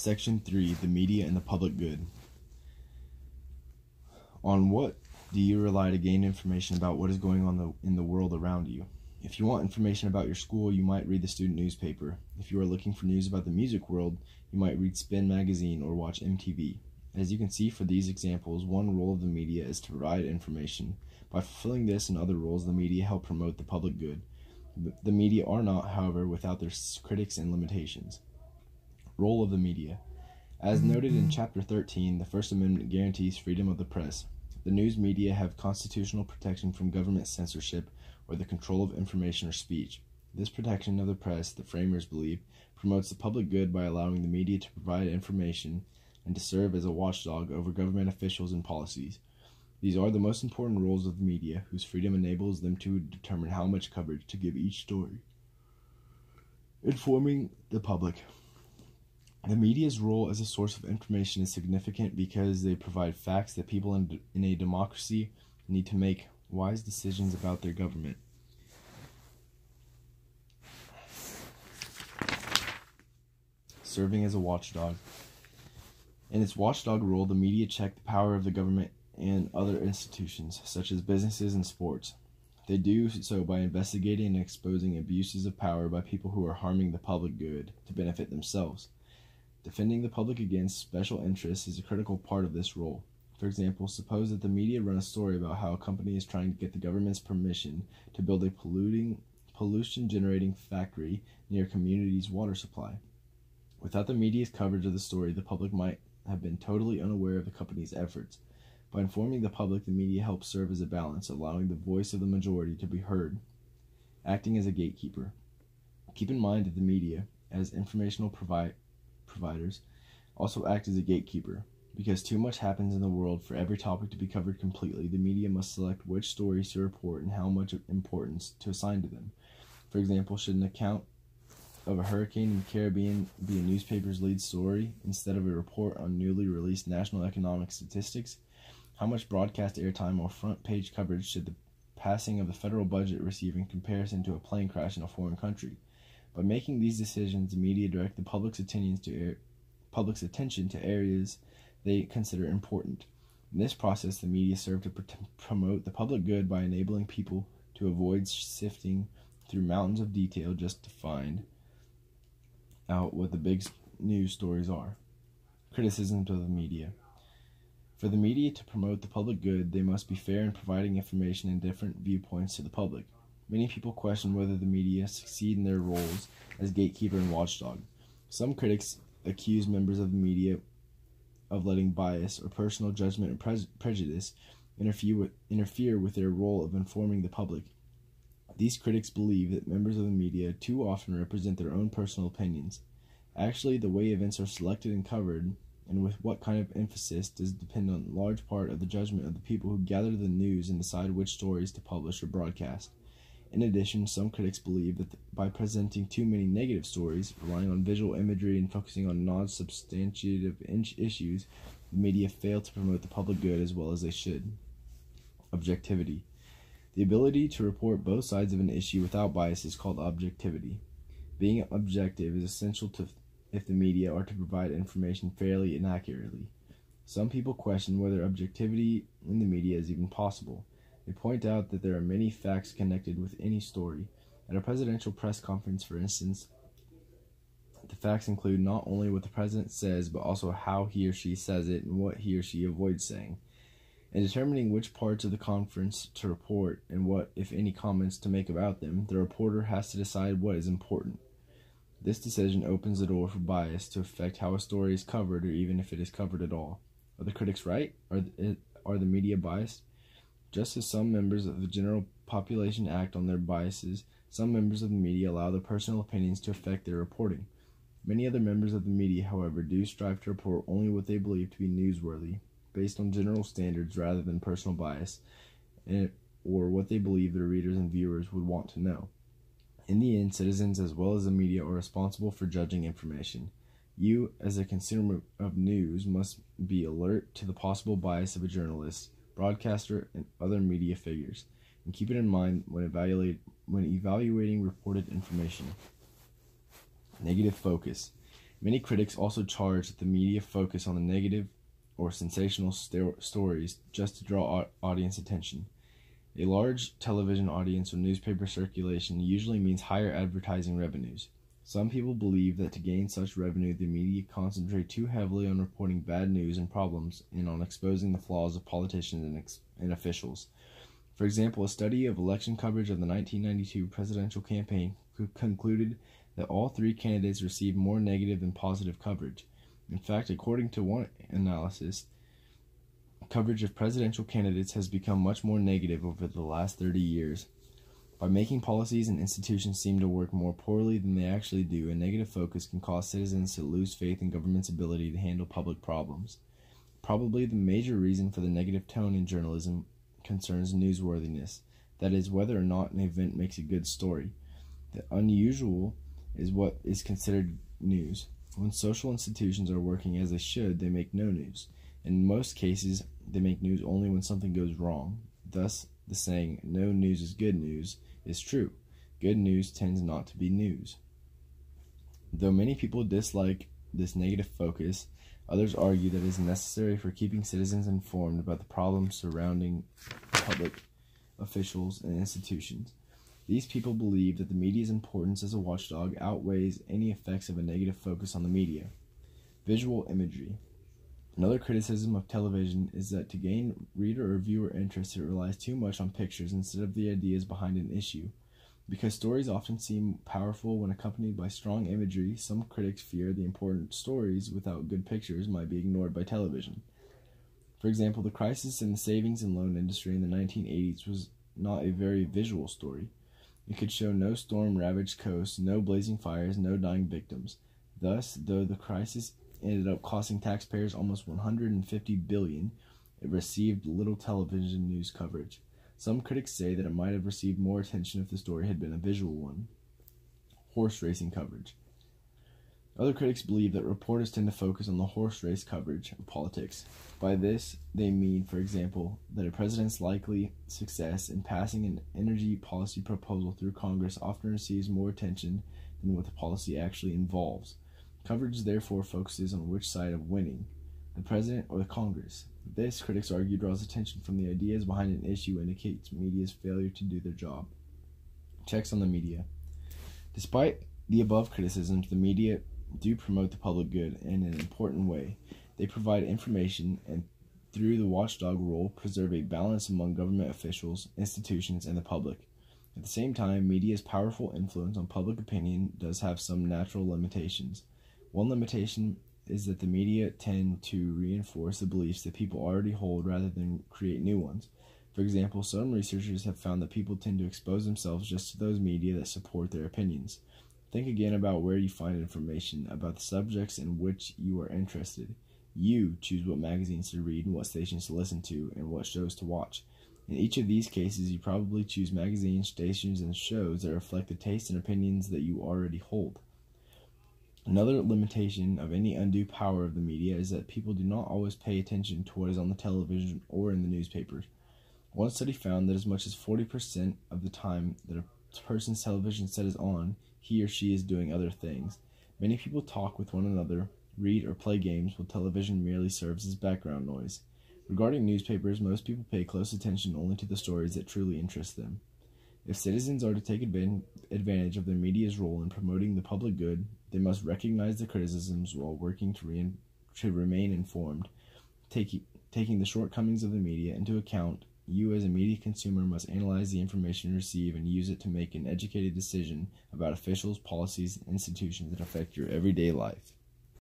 Section 3, the media and the public good. On what do you rely to gain information about what is going on in the world around you? If you want information about your school, you might read the student newspaper. If you are looking for news about the music world, you might read Spin magazine or watch MTV. As you can see for these examples, one role of the media is to provide information. By fulfilling this and other roles, the media help promote the public good. The media are not, however, without their critics and limitations. Role of the media. As noted in Chapter 13, the First Amendment guarantees freedom of the press. The news media have constitutional protection from government censorship or the control of information or speech. This protection of the press, the framers believe, promotes the public good by allowing the media to provide information and to serve as a watchdog over government officials and policies. These are the most important roles of the media, whose freedom enables them to determine how much coverage to give each story. Informing the public. The media's role as a source of information is significant because they provide facts that people in a democracy need to make wise decisions about their government. Serving as a watchdog. In its watchdog role, the media check the power of the government and other institutions, such as businesses and sports. They do so by investigating and exposing abuses of power by people who are harming the public good to benefit themselves. Defending the public against special interests is a critical part of this role. For example, suppose that the media run a story about how a company is trying to get the government's permission to build a pollution-generating factory near a community's water supply. Without the media's coverage of the story, the public might have been totally unaware of the company's efforts. By informing the public, the media helps serve as a balance, allowing the voice of the majority to be heard. Acting as a gatekeeper. Keep in mind that the media, as informational providers, also act as a gatekeeper. Because too much happens in the world for every topic to be covered completely, the media must select which stories to report and how much importance to assign to them. For example, should an account of a hurricane in the Caribbean be a newspaper's lead story instead of a report on newly released national economic statistics? How much broadcast airtime or front page coverage should the passing of the federal budget receive in comparison to a plane crash in a foreign country? By making these decisions, the media direct the public's attention to areas they consider important. In this process, the media serve to promote the public good by enabling people to avoid sifting through mountains of detail just to find out what the big news stories are. Criticisms of the media. For the media to promote the public good, they must be fair in providing information and different viewpoints to the public. Many people question whether the media succeed in their roles as gatekeeper and watchdog. Some critics accuse members of the media of letting bias or personal judgment or prejudice interfere with their role of informing the public. These critics believe that members of the media too often represent their own personal opinions. Actually, the way events are selected and covered, and with what kind of emphasis, does depend on a large part of the judgment of the people who gather the news and decide which stories to publish or broadcast. In addition, some critics believe that by presenting too many negative stories, relying on visual imagery, and focusing on non-substantive issues, the media fail to promote the public good as well as they should. Objectivity. The ability to report both sides of an issue without bias is called objectivity. Being objective is essential if the media are to provide information fairly and accurately. Some people question whether objectivity in the media is even possible. They point out that there are many facts connected with any story. At a presidential press conference, for instance, the facts include not only what the president says, but also how he or she says it and what he or she avoids saying. In determining which parts of the conference to report and what, if any, comments to make about them, the reporter has to decide what is important. This decision opens the door for bias to affect how a story is covered, or even if it is covered at all. Are the critics right? Are the media biased? Just as some members of the general population act on their biases, some members of the media allow their personal opinions to affect their reporting. Many other members of the media, however, do strive to report only what they believe to be newsworthy, based on general standards rather than personal bias, or what they believe their readers and viewers would want to know. In the end, citizens as well as the media are responsible for judging information. You, as a consumer of news, must be alert to the possible bias of a journalist, broadcaster, and other media figures, and keep it in mind when evaluating reported information. Negative focus. Many critics also charge that the media focus on the negative or sensational stories just to draw audience attention. A large television audience or newspaper circulation usually means higher advertising revenues. Some people believe that to gain such revenue, the media concentrate too heavily on reporting bad news and problems and on exposing the flaws of politicians and officials. For example, a study of election coverage of the 1992 presidential campaign concluded that all three candidates received more negative than positive coverage. In fact, according to one analysis, coverage of presidential candidates has become much more negative over the last 30 years. By making policies and institutions seem to work more poorly than they actually do, a negative focus can cause citizens to lose faith in government's ability to handle public problems. Probably the major reason for the negative tone in journalism concerns newsworthiness, that is, whether or not an event makes a good story. The unusual is what is considered news. When social institutions are working as they should, they make no news. In most cases, they make news only when something goes wrong. Thus, the saying, "no news is good news," is true. Good news tends not to be news. Though many people dislike this negative focus, others argue that it is necessary for keeping citizens informed about the problems surrounding public officials and institutions. These people believe that the media's importance as a watchdog outweighs any effects of a negative focus on the media. Visual imagery. Another criticism of television is that to gain reader or viewer interest, it relies too much on pictures instead of the ideas behind an issue. Because stories often seem powerful when accompanied by strong imagery, some critics fear the important stories without good pictures might be ignored by television. For example, the crisis in the savings and loan industry in the 1980s was not a very visual story. It could show no storm-ravaged coasts, no blazing fires, no dying victims. Thus, though the crisis ended up costing taxpayers almost $150 billion, it received little television news coverage. Some critics say that it might have received more attention if the story had been a visual one. Horse racing coverage. Other critics believe that reporters tend to focus on the horse race coverage of politics. By this, they mean, for example, that a president's likely success in passing an energy policy proposal through Congress often receives more attention than what the policy actually involves. Coverage therefore focuses on which side of winning, the president or the Congress. This, critics argue, draws attention from the ideas behind an issue and indicates media's failure to do their job. Checks on the media. Despite the above criticisms, the media do promote the public good in an important way. They provide information and, through the watchdog role, preserve a balance among government officials, institutions, and the public. At the same time, media's powerful influence on public opinion does have some natural limitations. One limitation is that the media tend to reinforce the beliefs that people already hold rather than create new ones. For example, some researchers have found that people tend to expose themselves just to those media that support their opinions. Think again about where you find information about the subjects in which you are interested. You choose what magazines to read and what stations to listen to and what shows to watch. In each of these cases, you probably choose magazines, stations, and shows that reflect the tastes and opinions that you already hold. Another limitation of any undue power of the media is that people do not always pay attention to what is on the television or in the newspapers. One study found that as much as 40% of the time that a person's television set is on, he or she is doing other things. Many people talk with one another, read, or play games, while television merely serves as background noise. Regarding newspapers, most people pay close attention only to the stories that truly interest them. If citizens are to take advantage of their media's role in promoting the public good, they must recognize the criticisms while working to remain informed. Taking the shortcomings of the media into account, you as a media consumer must analyze the information you receive and use it to make an educated decision about officials, policies, and institutions that affect your everyday life.